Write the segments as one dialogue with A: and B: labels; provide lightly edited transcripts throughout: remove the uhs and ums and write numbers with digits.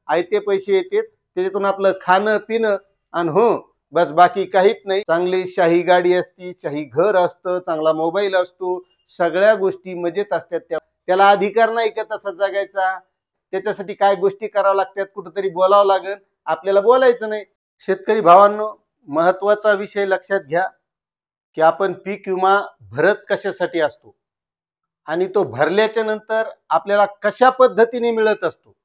A: आयते पैसे येतात, त्याच्यातून आपलं खाणं पिणं आणि हो बस, बाकी काहीच नाही. चांगली शाही गाडी असती, शाही घर असतं, चांगला मोबाईल असतो, सगळ्या गोष्टी मजेत असतात. त्याला अधिकार नाही का तसा जगायचा? त्याच्यासाठी काय गोष्टी कराव्या लागतात, कुठंतरी बोलावं लागेल, आपल्याला बोलायचं नाही. शेतकरी भावांनो, महत्वाचा विषय लक्षात घ्या की आपण पीक विमा भरत कशासाठी असतो आणि तो भरल्याच्या नंतर आपल्याला कशा पद्धतीने मिळत असतो.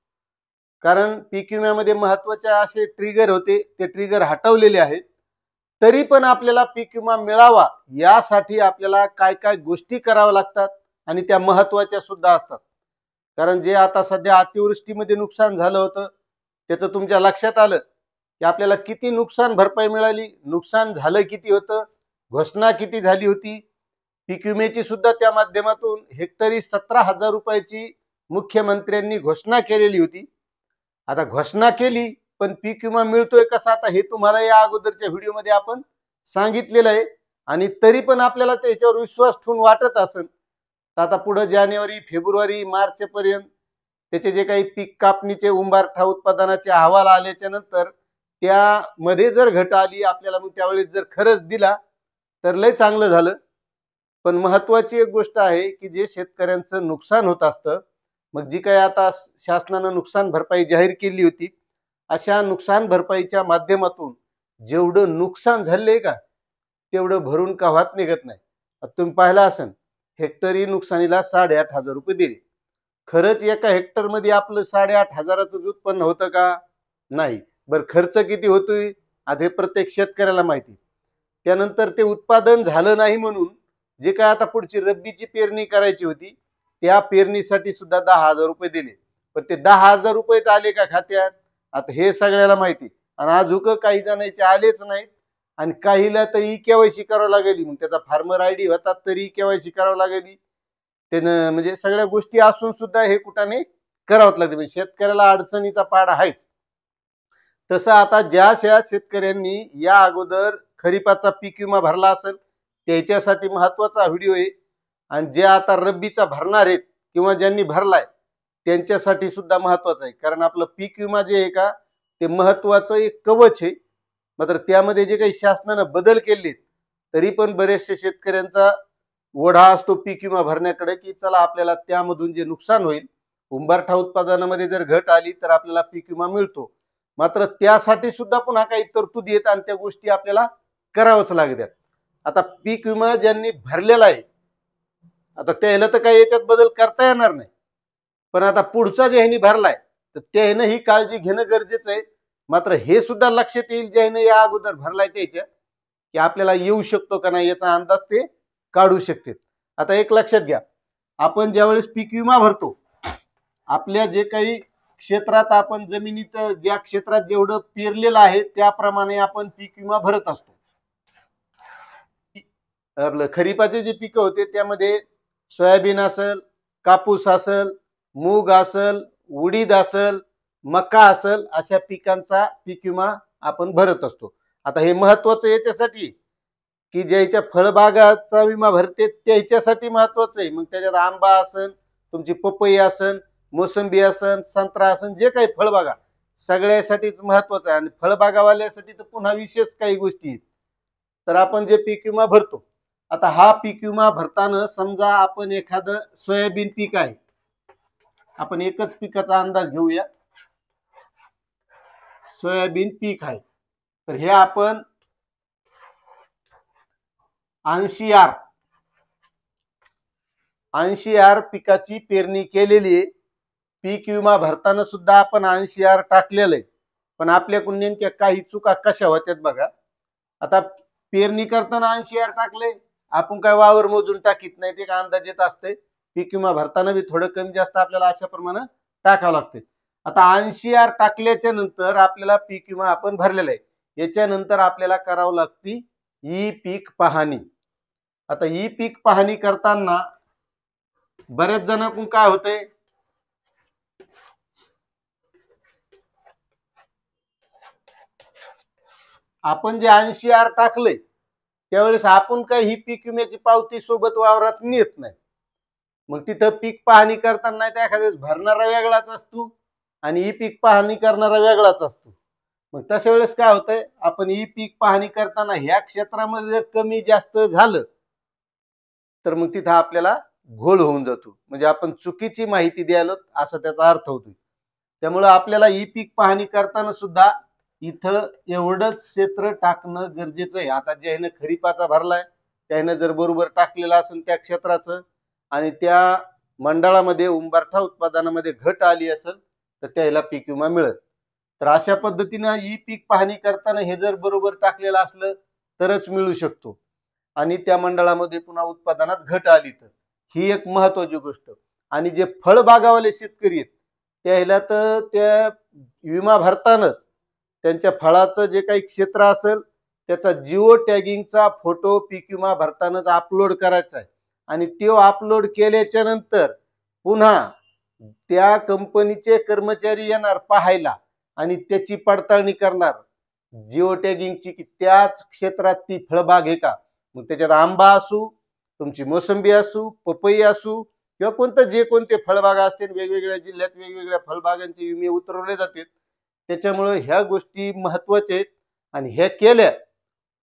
A: कारण पीक विम्यामध्ये महत्वाचे असे ट्रिगर होते, ते ट्रिगर हटवलेले आहेत. तरी पण आपल्याला पीक विमा मिळावा यासाठी आपल्याला काय काय गोष्टी कराव्या लागतात आणि त्या महत्वाच्या सुद्धा असतात. कारण जे आता सध्या अतिवृष्टीमध्ये नुकसान झालं होतं त्याचं तुमच्या लक्षात आलं की आपल्याला किती नुकसान भरपाई मिळाली, नुकसान झालं किती होतं, घोषणा किती झाली होती. पीक विम्याची सुद्धा त्या माध्यमातून हेक्टरी 17,000 रुपयाची मुख्यमंत्र्यांनी घोषणा केलेली होती. आता घोषणा केली पण पीक विमा मिळतोय कसा, आता हे तुम्हाला या अगोदरच्या व्हिडिओमध्ये आपण सांगितलेलं आहे. आणि तरी पण आपल्याला त्याच्यावर विश्वास ठेवून वाटत असेल तर आता पुढे जानेवारी फेब्रुवारी मार्च पर्यंत त्याचे जे काही पीक कापणीचे उंबारठा उत्पादनाचे अहवाल आल्याच्या नंतर त्यामध्ये जर घट आली आपल्याला, मग त्यावेळेस जर खरंच दिला तर लय चांगलं झालं. पण महत्वाची एक गोष्ट आहे की जे शेतकऱ्यांचं नुकसान होत असतं, मग जी काही आता शासनानं नुकसान भरपाई जाहीर केली होती, अशा नुकसान भरपाईच्या माध्यमातून जेवढं नुकसान झालंय का तेवढं भरून कव्हात निघत नाही. तुम्ही पाहिलं असेल हेक्टरी नुकसानीला 8,500 रुपये दिले. खरंच एका हेक्टर मध्ये आपलं 8,500चं उत्पन्न होतं का? नाही. बरं खर्च किती होतोय आता हे प्रत्येक शेतकऱ्याला माहिती. त्यानंतर ते उत्पादन झालं नाही म्हणून जे काय आता पुढची रब्बीची पेरणी करायची होती त्या पेरणीसाठी सुद्धा 10,000 रुपये दिले. पण ते 10,000 रुपयेच आले का खात्यात? आता हे सगळ्याला माहिती. आणि अजून काही जणांचे आलेच नाहीत आणि काहीला तर ई केवायसी करावं लागेल. मग त्याचा फार्मर आयडी होता तरी केवायसी करावं लागेल. त्यानं म्हणजे सगळ्या गोष्टी असून सुद्धा हे कुठाने करावंच लागते. शेतकऱ्याला अडचणीचा पाडा आहेच. तसं आता ज्या शेतकऱ्यांनी या अगोदर खरीपाचा पीक विमा भरला असेल त्याच्यासाठी महत्वाचा व्हिडिओ आहे. आणि जे आता रब्बीचा भरणार आहेत किंवा ज्यांनी भरलाय त्यांच्यासाठी सुद्धा महत्वाचं आहे. कारण आपलं पीक विमा जे आहे का ते महत्वाचं एक कवच आहे. मात्र त्यामध्ये जे काही शासनानं बदल केले तरी पण बरेचसे शेतकऱ्यांचा ओढा असतो पीक विमा भरण्याकडे की चला आपल्याला त्यामधून जे नुकसान होईल, उंबरठा उत्पादनामध्ये जर घट आली तर आपल्याला पीक विमा मिळतो. मात्र त्यासाठी सुद्धा पुन्हा काही तरतुदी आहेत आणि त्या गोष्टी आपल्याला करावंच लागतात. आता पीक विमा ज्यांनी भरलेला आहे आता त्याला तर काही याच्यात बदल करता येणार नाही. पण आता पुढचा जे ह्यांनी भरलाय तर त्यानं ही काळजी घेणं गरजेचं आहे. मात्र हे सुद्धा लक्षात येईल ज्यानं या अगोदर भरलाय त्याच्या की आपल्याला येऊ शकतो का नाही याचा अंदाज ते काढू शकते. आता एक लक्षात घ्या, आपण ज्यावेळेस पीक विमा भरतो आपल्या जे काही क्षेत्रात आपण जमिनीत ज्या क्षेत्रात जेवढं पेरलेलं आहे त्याप्रमाणे आपण पीक विमा भरत असतो. आपलं खरीपाचे जे पिकं होते त्यामध्ये सोयाबीन असेल, कापूस असेल, मूग असेल, उडीद असेल, मका असेल, अशा पिकांचा पीक विमा आपण भरत असतो. आता हे महत्वाचं याच्यासाठी की ज्याच्या फळबागाचा विमा भरते त्याच्यासाठी महत्वाचं आहे. मग त्याच्यात आंबा असेल, तुमची पपई असेल, मोसंबी असेल, संत्रा असेल, जे काही फळबागा सगळ्यासाठीच महत्वाचं आहे. आणि फळबागावाल्यासाठी तर पुन्हा विशेष काही गोष्टी आहेत. तर आपण जे पीक विमा भरतो, आता हा पीक विमा भरताना समजा आपण एखादं सोयाबीन पीक आहे, आपण एकच पिकाचा अंदाज घेऊया. सोयाबीन पीक आहे तर हे आपण 80R पिकाची पेरणी केलेली आहे. पीक विमा भरताना सुद्धा आपण 80R टाकलेलं आहे. पण आपल्याकडून नेमक्या काही चुका कशा होत्यात बघा. आता पेरणी करताना 80R टाकले, आपण काय वावर मोजून टाकीत नाही, ते काय अंदाज येत असते. पीक विमा भरताना बी थोडं कमी जास्त आपल्याला अशा प्रमाणे टाकावं लागते. आता 80R टाकल्याच्या नंतर आपल्याला पीक विमा आपण भरलेला आहे. याच्यानंतर आपल्याला करावं लागते ई पीक पाहणी. आता ई पीक पाहणी करताना बऱ्याच जणांकडून काय होतंय, आपण जे 80R टाकले त्यावेळेस आपण काही ही पीक विम्याची पावती सोबत वावरात नेत नाही. मग तिथं पीक पाहणी करताना नाही तर एखाद्या वेळेस भरणारा वेगळाच असतो आणि ई पीक पाहणी करणारा वेगळाच असतो. मग तशा वेळेस काय होतंय, आपण ई पीक पाहणी करताना ह्या क्षेत्रामध्ये जर कमी जास्त झालं तर मग तिथं आपल्याला घोळ होऊन जातो, म्हणजे आपण चुकीची माहिती द्यायला असं त्याचा अर्थ होतो. त्यामुळे आपल्याला ई पीक पाहणी करताना सुद्धा इथं एवढंच क्षेत्र टाकणं गरजेचं आहे. आता ज्यानं खरीपाचा भरलाय त्यानं जर बरोबर टाकलेलं असेल त्या क्षेत्राचं आणि त्या मंडळामध्ये उंबरठा उत्पादनामध्ये घट आली असेल तर त्याला पीक विमा मिळेल. तर अशा पद्धतीनं ई पीक पाहणी करताना हे जर बरोबर टाकलेलं असलं तरच मिळू शकतो आणि त्या मंडळामध्ये पुन्हा उत्पादनात घट आली तर ही एक महत्वाची गोष्ट. आणि जे फळबागावाले शेतकरी आहेत त्याला तर त्या विमा भरतानाच त्यांच्या फळाचं जे काही क्षेत्र असेल त्याचा जिओ टॅगिंगचा फोटो पीक विमा भरतानाच अपलोड करायचा आहे आणि तो अपलोड केल्याच्या नंतर पुन्हा त्या कंपनीचे कर्मचारी येणार पाहायला आणि त्याची पडताळणी करणार जिओ टॅगिंगची की त्याच क्षेत्रात ती फळबाग आहे का. मग त्याच्यात आंबा असू, तुमची मोसंबी असू, पपई असू किंवा कोणतं जे कोणते फळबागा असतील, वेगवेगळ्या जिल्ह्यात वेगवेगळ्या फळबागांचे विमे उतरवले जातात. त्याच्यामुळे ह्या गोष्टी महत्वाच्या आहेत आणि ह्या केल्या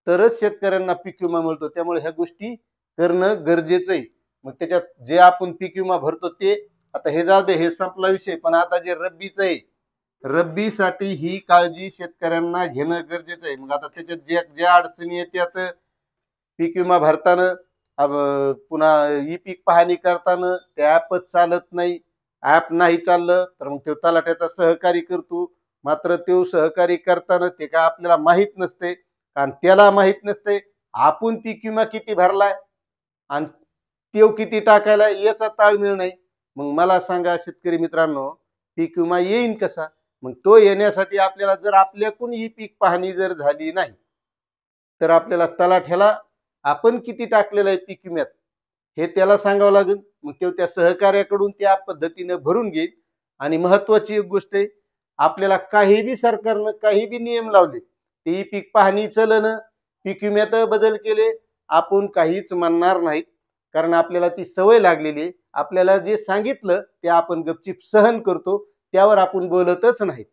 A: तरच शेतकऱ्यांना पीक विमा मिळतो. त्यामुळे ह्या गोष्टी करणं गरजेचं आहे. मग त्याच्यात जे आपण पीक विमा भरतो ते आता हे जाऊ दे, हे संपला विषय. पण आता जे रब्बीचं आहे, रब्बीसाठी ही काळजी शेतकऱ्यांना घेणं गरजेचं आहे. मग आता त्याच्यात ज्या अडचणी येतात पीक विमा भरताना, पुन्हा ई पीक पाहणी करताना ते ॲपच चालत नाही, ॲप नाही चाललं तर मग तो तलाठ्याचा सहकारी करतो. मात्र तो सहकारी करताना ते काय आपल्याला माहित नसते, कारण त्याला माहित नसते आपण पीक विमा किती भरलाय आणि तो किती टाकायला याचा ताळमेळ नाही. मग मला सांगा शेतकरी मित्रांनो, पीक विमा येईन कसा. मग तो येण्यासाठी आपल्याला जर आपल्याकडून ई पीक पाहणी जर झाली नाही तर आपल्याला तलाठ्याला आपण किती टाकलेलं आहे पीक विम्यात हे त्याला सांगावं लागेल. मग तो त्या सहकार्याकडून त्या पद्धतीने भरून घेईल. आणि महत्वाची एक गोष्ट आहे, आपल्याला काही बी सरकारनं काही बी नियम लावले ते पीक पाहणी चलन पीक विम्यात बदल केले आपण काहीच म्हणणार नाहीत, कारण आपल्याला ती सवय लागलेली आहे. आपल्याला जे सांगितलं ते आपण गपचीप सहन करतो, त्यावर आपण बोलतच नाही.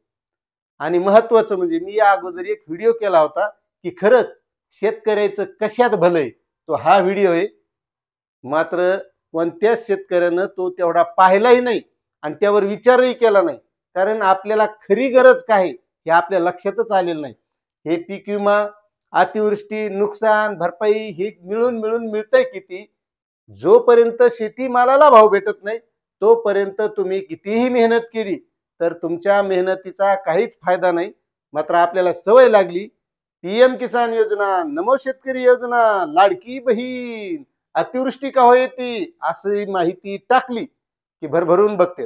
A: आणि महत्वाचं म्हणजे मी या अगोदर एक व्हिडिओ केला होता की खरंच शेतकऱ्याचं कशात भलंय, तो हा व्हिडिओ आहे. मात्र कोणत्याच शेतकऱ्यानं तो तेवढा पाहिलाही नाही आणि त्यावर विचारही केला नाही, कारण आपल्याला खरी गरज काय हे आपल्या लक्षातच आलेलं नाही. हे पीक विमा, अतिवृष्टी, नुकसान भरपाई हे मिळून मिळून मिळतंय किती. जोपर्यंत शेतीमालाला भाव भेटत नाही तोपर्यंत तुम्ही कितीही मेहनत केली तर तुमच्या मेहनतीचा काहीच फायदा नाही. मात्र आपल्याला सवय लागली, पीएम किसान योजना, नमो शेतकरी योजना, लाडकी बहीण, अतिवृष्टी का होती अशी माहिती टाकली की भरभरून बघते.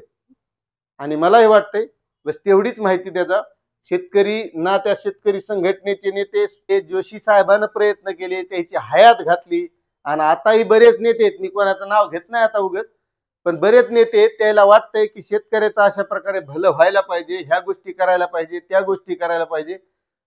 A: आणि मला हे वाटतंय बस तेवढीच माहिती द्यायचा. शेतकरी ना त्या शेतकरी संघटनेचे नेते जोशी साहेबांना प्रयत्न केले, त्याची हयात घातली आणि आताही बरेच नेते आहेत, मी कोणाचं नाव घेत नाही आता उगत, पण बरेच नेते आहेत त्याला वाटतंय की शेतकऱ्याचं अशा प्रकारे भलं व्हायला पाहिजे, ह्या गोष्टी करायला पाहिजे, त्या गोष्टी करायला पाहिजे.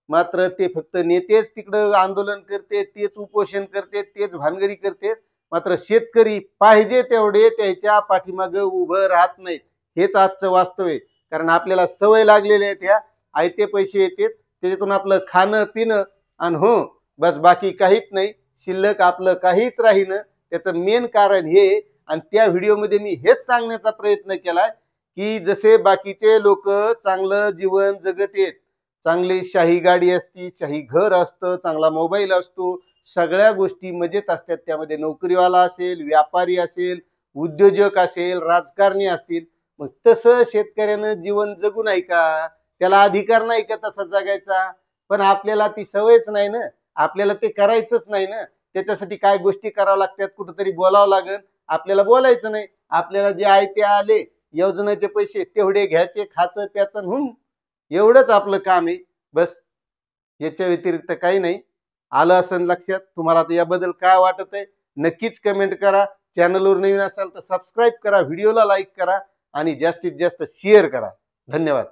A: मात्र ते फक्त नेतेच तिकडं आंदोलन करते, तेच उपोषण करते, तेच भानगडी करते. मात्र शेतकरी पाहिजे तेवढे त्याच्या पाठीमागे उभं राहत नाहीत. हेच आजचं वास्तव आहे. कारण आपल्याला सवय लागलेली आहे, त्या आयते पैसे येतात त्याच्यातून आपलं खाणं पिणं आणि हो बस, बाकी काहीच नाही. शिल्लक आपलं काहीच राहीन. त्याचं मेन कारण हे, आणि त्या व्हिडिओमध्ये मी हेच सांगण्याचा प्रयत्न केलाय की जसे बाकीचे लोक चांगलं जीवन जगत आहेत, चांगली शाही गाडी असती, शाही घर असतं, चांगला मोबाईल असतो, सगळ्या गोष्टी मजेत असतात, त्यामध्ये नोकरीवाला असेल, व्यापारी असेल, उद्योजक असेल, राजकारणी असतील. मग तसं शेतकऱ्यानं जीवन जगू नाही का, त्याला अधिकार नाही का तसा जगायचा. पण आपल्याला ती सवयच नाही ना, आपल्याला ते करायचंच नाही ना. त्याच्यासाठी काय गोष्टी कराव्या लागतात, कुठंतरी बोलावं लागेल. आपल्याला बोलायचं नाही, आपल्याला जे आहे ते आले योजनेचे पैसे तेवढे घ्यायचे, खायचं प्याचं, एवढंच आपलं काम आहे बस. याच्या व्यतिरिक्त काही नाही. आलं असेल लक्षात तुम्हाला तर याबद्दल काय वाटत आहे नक्कीच कमेंट करा. चॅनलवर नवीन असाल तर सबस्क्राईब करा, व्हिडिओला लाईक करा आणि जास्तीत जास्त शेअर करा. धन्यवाद.